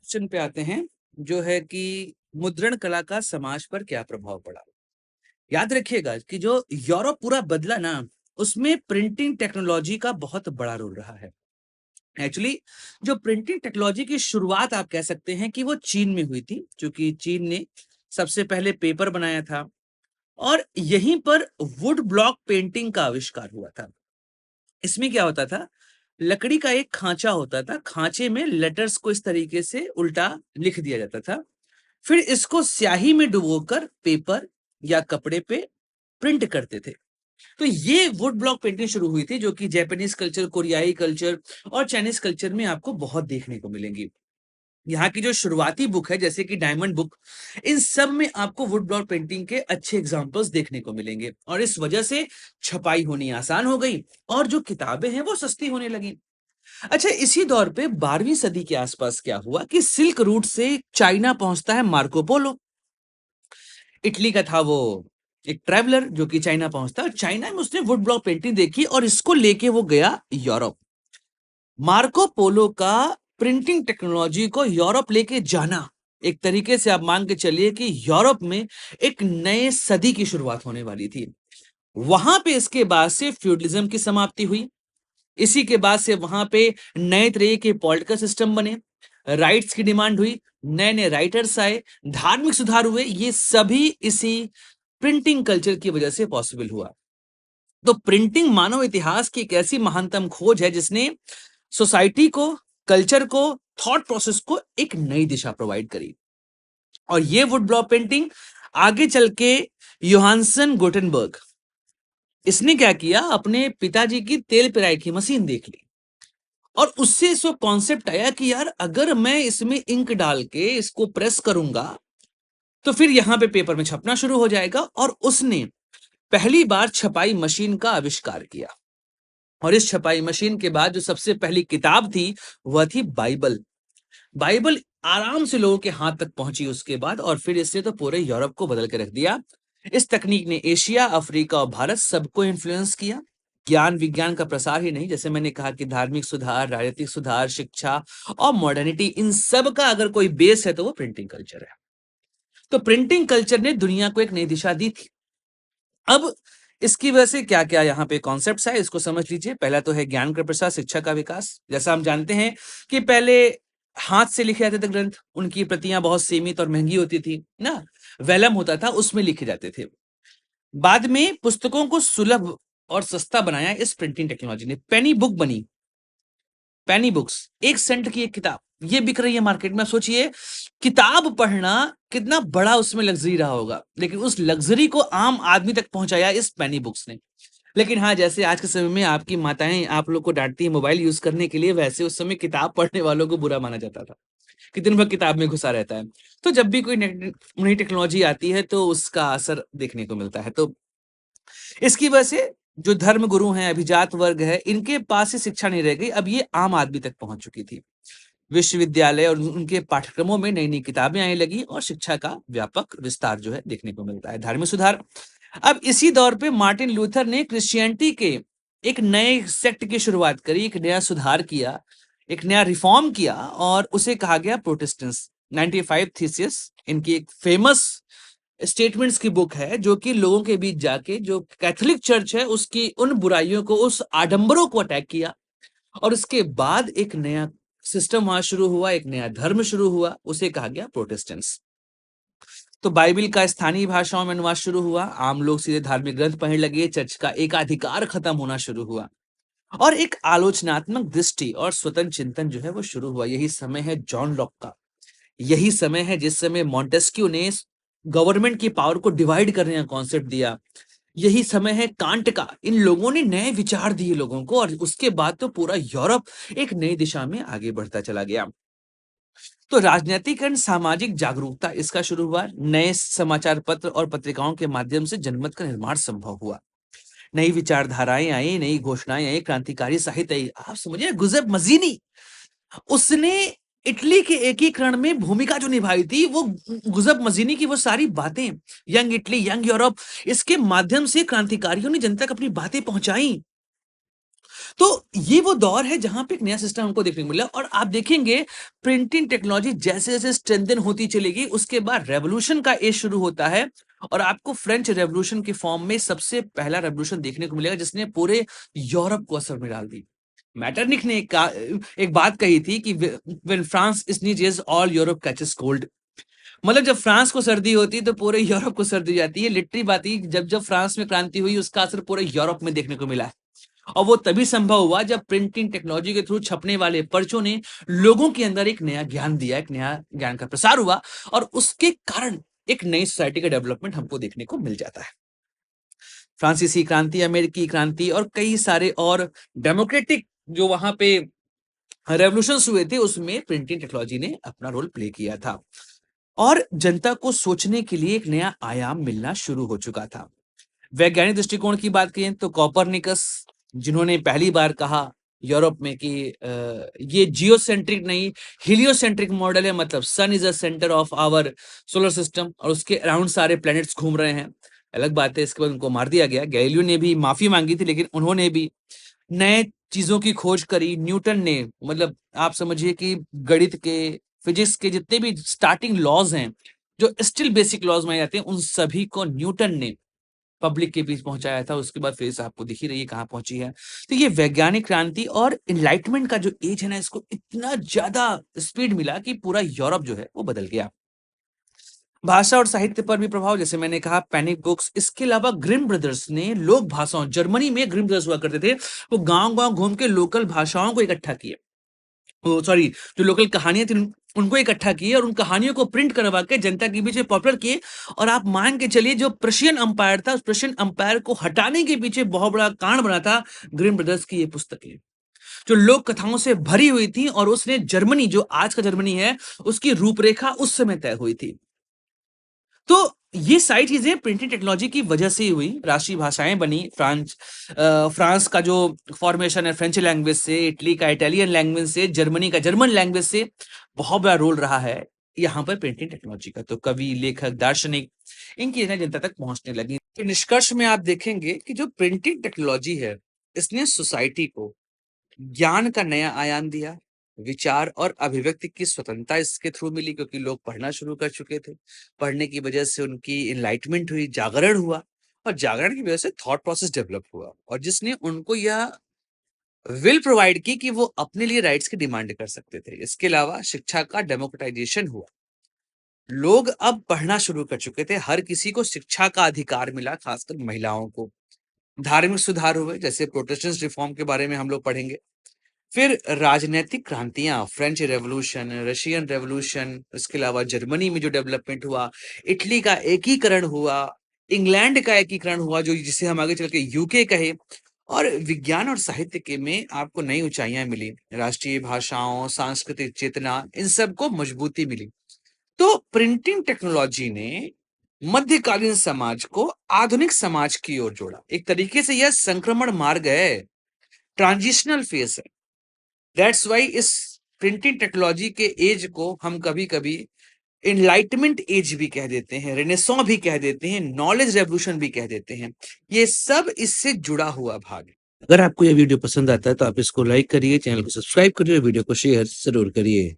Question पे आते हैं जो है कि मुद्रण कला का समाज पर क्या प्रभाव पड़ा। याद रखिएगा कि जो यूरोप पूरा बदला ना, उसमें प्रिंटिंग टेक्नोलॉजी का बहुत बड़ा रोल रहा है। एक्चुअली जो प्रिंटिंग टेक्नोलॉजी की शुरुआत आप कह सकते हैं कि वो चीन में हुई थी, क्योंकि चीन ने सबसे पहले पेपर बनाया था और यहीं पर वुड ब्लॉक पेंटिंग का आविष्कार हुआ था। इसमें क्या होता था, लकड़ी का एक खांचा होता था, खांचे में लेटर्स को इस तरीके से उल्टा लिख दिया जाता था, फिर इसको स्याही में डुबोकर पेपर या कपड़े पे प्रिंट करते थे। तो ये वुड ब्लॉक पेंटिंग शुरू हुई थी, जो कि जापानीज कल्चर, कोरियाई कल्चर और चाइनीज कल्चर में आपको बहुत देखने को मिलेंगी। यहाँ की जो शुरुआती बुक है, जैसे कि डायमंड बुक, इन सब में आपको वुड ब्लॉक पेंटिंग के अच्छे एग्जांपल्स देखने को मिलेंगे और इस वजह से छपाई होनी आसान हो गई और जो किताबें हैं वो सस्ती होने लगी। अच्छा, इसी दौर पे 12वीं सदी के आसपास क्या हुआ कि सिल्क रूट से चाइना पहुंचता है मार्को पोलो। इटली का था वो एक ट्रैवलर जो कि चाइना पहुंचता है और चाइना में उसने वुड ब्लॉक पेंटिंग देखी और इसको लेके वो गया यूरोप। मार्को पोलो का प्रिंटिंग टेक्नोलॉजी को यूरोप लेके जाना, एक तरीके से आप मान के चलिए कि यूरोप में एक नए सदी की शुरुआत होने वाली थी। वहां पे इसके बाद से फ्यूडलिज्म की समाप्ति हुई। इसी के बाद से वहां पे नए तरह के पॉलिटिकल सिस्टम बने, राइट्स की डिमांड हुई, नए नए राइटर्स आए, धार्मिक सुधार हुए। ये सभी इसी प्रिंटिंग कल्चर की वजह से पॉसिबल हुआ। तो प्रिंटिंग मानव इतिहास की एक ऐसी महानतम खोज है जिसने सोसाइटी को, कल्चर को, थॉट प्रोसेस को एक नई दिशा प्रोवाइड करी। और ये वुड ब्लॉक पेंटिंग आगे चल के योहानसन गुटेनबर्ग, इसने क्या किया, अपने पिताजी की तेल पेराई की मशीन देख ली और उससे इसको कॉन्सेप्ट आया कि यार अगर मैं इसमें इंक डाल के इसको प्रेस करूंगा तो फिर यहां पे पेपर में छपना शुरू हो जाएगा। और उसने पहली बार छपाई मशीन का आविष्कार किया और इस छपाई मशीन के बाद जो सबसे पहली किताब थी वह थी बाइबल। बाइबल आराम से लोगों के हाथ तक पहुंची उसके बाद, और फिर इसने तो पूरे यूरोप को बदल के रख दिया। इस तकनीक ने एशिया, अफ्रीका और भारत सबको इन्फ्लुएंस किया। ज्ञान विज्ञान का प्रसार ही नहीं, जैसे मैंने कहा कि धार्मिक सुधार, राजनीतिक सुधार, शिक्षा और मॉडर्निटी, इन सब का अगर कोई बेस है तो वो प्रिंटिंग कल्चर है। तो प्रिंटिंग कल्चर ने दुनिया को एक नई दिशा दी थी। अब इसकी वजह से क्या क्या यहाँ पे कॉन्सेप्ट्स है, इसको समझ लीजिए। पहला तो है ज्ञान का प्रसार, शिक्षा का विकास। जैसा हम जानते हैं कि पहले हाथ से लिखे जाते थे ग्रंथ, उनकी प्रतियां बहुत सीमित और महंगी होती थी ना, वेलम होता था, उसमें लिखे जाते थे। बाद में पुस्तकों को सुलभ और सस्ता बनाया इस प्रिंटिंग टेक्नोलॉजी ने। पेनी बुक बनी, पेनी बुक्स, 1 सेंट की एक किताब, ये बिक रही है मार्केट में। सोचिए किताब पढ़ना कितना बड़ा उसमें लग्जरी रहा होगा, लेकिन उस लग्जरी को आम आदमी तक पहुंचाया इस पेनी बुक्स ने। लेकिन हाँ, जैसे आज के समय में आपकी माताएं आप लोग को डांटती है मोबाइल यूज करने के लिए, वैसे उस समय किताब पढ़ने वालों को बुरा माना जाता था कि दिन भर किताब में घुसा रहता है। तो जब भी कोई नई टेक्नोलॉजी आती है तो उसका असर देखने को मिलता है। तो इसकी वजह से जो धर्म गुरु हैं, अभिजात वर्ग है, इनके पास से शिक्षा नहीं रह गई, अब ये आम आदमी तक पहुंच चुकी थी। विश्वविद्यालय और उनके पाठ्यक्रमों में नई नई किताबें आने लगी और शिक्षा का व्यापक विस्तार जो है देखने को मिलता है। धार्मिक सुधार, अब इसी दौर पे मार्टिन लूथर ने क्रिश्चियनिटी के एक नए सेक्ट की शुरुआत करी, एक नया सुधार किया, एक नया रिफॉर्म किया और उसे कहा गया प्रोटेस्टेंट्स। 95 थीसिस इनकी एक फेमस स्टेटमेंट्स की बुक है, जो कि लोगों के बीच जाके जो कैथोलिक चर्च है उसकी उन बुराइयों को, उस आडंबरों को अटैक किया और उसके बाद एक नया सिस्टम वहां शुरू हुआ, एक नया धर्म शुरू हुआ, उसे कहा गया प्रोटेस्टेंट्स। तो बाइबिल का स्थानीय भाषाओं में अनुवाद शुरू हुआ, आम लोग सीधे धार्मिक ग्रंथ पढ़ने लगे, चर्च का एकाधिकार खत्म होना शुरू हुआ और एक आलोचनात्मक दृष्टि और स्वतंत्र चिंतन जो है वो शुरू हुआ। यही समय है जॉन लॉक का, यही समय है जिस समय मॉन्टेस्क्यू ने गवर्नमेंट की पावर को डिवाइड करने का कॉन्सेप्ट दिया, यही समय है कांट का। इन लोगों ने नए विचार दिए लोगों को और उसके बाद तो पूरा यूरोप एक नई दिशा में आगे बढ़ता चला गया। तो राजनीतिकरण, सामाजिक जागरूकता, इसका शुरू हुआ। नए समाचार पत्र और पत्रिकाओं के माध्यम से जनमत का निर्माण संभव हुआ। नई विचारधाराएं आई, नई घोषणाएं आई, क्रांतिकारी साहित्य आई। आप समझिए गुज़ेफ मजीनी, उसने इटली के एकीकरण में भूमिका जो निभाई थी, वो गुज़ेफ मजीनी की वो सारी बातें, यंग इटली, यंग यूरोप, इसके माध्यम से क्रांतिकारियों ने जनता तक अपनी बातें पहुंचाई। तो ये वो दौर है जहाँ पे एक नया सिस्टम हमको देखने को मिला और आप देखेंगे प्रिंटिंग टेक्नोलॉजी जैसे-जैसे स्ट्रेंथन होती चलेगी, उसके बाद रेवोल्यूशन का एज शुरू होता है और आपको फ्रेंच रेवोल्यूशन के फॉर्म में सबसे पहला रेवोल्यूशन देखने को मिलेगा जिसने पूरे यूरोप को असर में डाल दी। मेटरनिख ने एक बात कही थी कि when France sneezes all Europe catches cold. मतलब जब फ्रांस को सर्दी होती है तो पूरे यूरोप को सर्दी हो जाती है। लिटरली बात है जब फ्रांस में क्रांति हुई उसका असर पूरे यूरोप में देखने को मिला। और वो तभी संभव हुआ जब प्रिंटिंग टेक्नोलॉजी के थ्रू छपने वाले पर्चों ने लोगों के अंदर एक नया ज्ञान दिया, एक नया ज्ञान का प्रसार हुआ और उसके कारण एक नई सोसाइटी का डेवलपमेंट हमको देखने को मिल जाता है। फ्रांसीसी क्रांति, अमेरिकी क्रांति और कई सारे और डेमोक्रेटिक जो वहां पे रेवोल्यूशंस हुए थे उसमें प्रिंटिंग टेक्नोलॉजी ने अपना रोल प्ले किया था और जनता को सोचने के लिए एक नया आयाम मिलना शुरू हो चुका था। वैज्ञानिक दृष्टिकोण की बात करें तो कोपरनिकस जिन्होंने पहली बार कहा यूरोप में कि ये जियोसेंट्रिक नहीं हीलियोसेंट्रिक मॉडल है, मतलब sun is a centre of our solar system और उसके अराउंड सारे प्लैनेट्स घूम रहे हैं। अलग बात है इसके बाद उनको मार दिया गया। गैलीलियो ने भी माफी मांगी थी लेकिन उन्होंने भी नए चीजों की खोज करी। न्यूटन ने, मतलब आप समझिए कि गणित के, फिजिक्स के जितने भी स्टार्टिंग लॉज हैं जो स्टिल बेसिक लॉज माने जाते हैं उन सभी को न्यूटन ने पब्लिक के बीच पहुंचाया था। उसके बाद फिर से आपको दिख ही रही है कहाँ पहुंची है। तो ये वैज्ञानिक क्रांति और इनलाइटमेंट का जो एज है ना, इसको इतना ज्यादा स्पीड मिला कि पूरा यूरोप जो है वो बदल गया। भाषा और साहित्य पर भी प्रभाव, जैसे मैंने कहा पैनिक बुक्स। इसके अलावा ग्रिम ब्रदर्स ने लोक भाषाओं, जर्मनी में ग्रिम ब्रदर्स हुआ करते थे, वो गांव गांव घूम के लोकल भाषाओं को इकट्ठा किए, सॉरी जो लोकल कहानियां थी उनको इकट्ठा किए और उन कहानियों को प्रिंट करवा के जनता के बीच में पॉपुलर किए। और आप मान के चलिए जो प्रशियन अंपायर था उस प्रशियन अंपायर को हटाने के पीछे बहुत बड़ा कारण बना था ग्रिम ब्रदर्स की ये पुस्तकें जो लोक कथाओं से भरी हुई थी और उसने जर्मनी, जो आज का जर्मनी है, उसकी रूपरेखा उस समय तय हुई थी। तो ये सारी चीजें प्रिंटिंग टेक्नोलॉजी की वजह से ही हुई। राष्ट्रीय भाषाएं बनी। फ्रांस का जो फॉर्मेशन है फ्रेंच लैंग्वेज से, इटली का इटालियन लैंग्वेज से, जर्मनी का जर्मन लैंग्वेज से बहुत बड़ा रोल रहा है यहाँ पर प्रिंटिंग टेक्नोलॉजी का। तो कवि, लेखक, दार्शनिक, इनकी रचना जनता तक पहुंचने लगी। तो निष्कर्ष में आप देखेंगे कि जो प्रिंटिंग टेक्नोलॉजी है इसने सोसाइटी को ज्ञान का नया आयाम दिया। विचार और अभिव्यक्ति की स्वतंत्रता इसके थ्रू मिली क्योंकि लोग पढ़ना शुरू कर चुके थे। पढ़ने की वजह से उनकी इनलाइटमेंट हुई, जागरण हुआ और जागरण की वजह से थॉट प्रोसेस डेवलप हुआ और जिसने उनको यह विल प्रोवाइड की कि वो अपने लिए राइट्स की डिमांड कर सकते थे। इसके अलावा शिक्षा का डेमोक्रेटाइजेशन हुआ। लोग अब पढ़ना शुरू कर चुके थे, हर किसी को शिक्षा का अधिकार मिला, खासकर महिलाओं को। धार्मिक सुधार हुए, जैसे प्रोटेस्टेंट रिफॉर्म के बारे में हम लोग पढ़ेंगे। फिर राजनैतिक क्रांतियां, फ्रेंच रेवोल्यूशन, रशियन रेवोल्यूशन, इसके अलावा जर्मनी में जो डेवलपमेंट हुआ, इटली का एकीकरण हुआ, इंग्लैंड का एकीकरण हुआ जो जिसे हम आगे चल के यूके कहे। और विज्ञान और साहित्य के में आपको नई ऊंचाइयां मिली। राष्ट्रीय भाषाओं, सांस्कृतिक चेतना, इन सबको मजबूती मिली। तो प्रिंटिंग टेक्नोलॉजी ने मध्यकालीन समाज को आधुनिक समाज की ओर जोड़ा। एक तरीके से यह संक्रमण मार्ग है, ट्रांजिशनल फेस है। दैट्स वाई इस प्रिंटिंग टेक्नोलॉजी के एज को हम कभी कभी एनलाइटमेंट एज भी कह देते हैं, रेनेसॉ भी कह देते हैं, नॉलेज रेवोल्यूशन भी कह देते हैं। ये सब इससे जुड़ा हुआ भाग है। अगर आपको यह वीडियो पसंद आता है तो आप इसको लाइक करिए, चैनल को सब्सक्राइब करिए, वीडियो को शेयर जरूर करिए।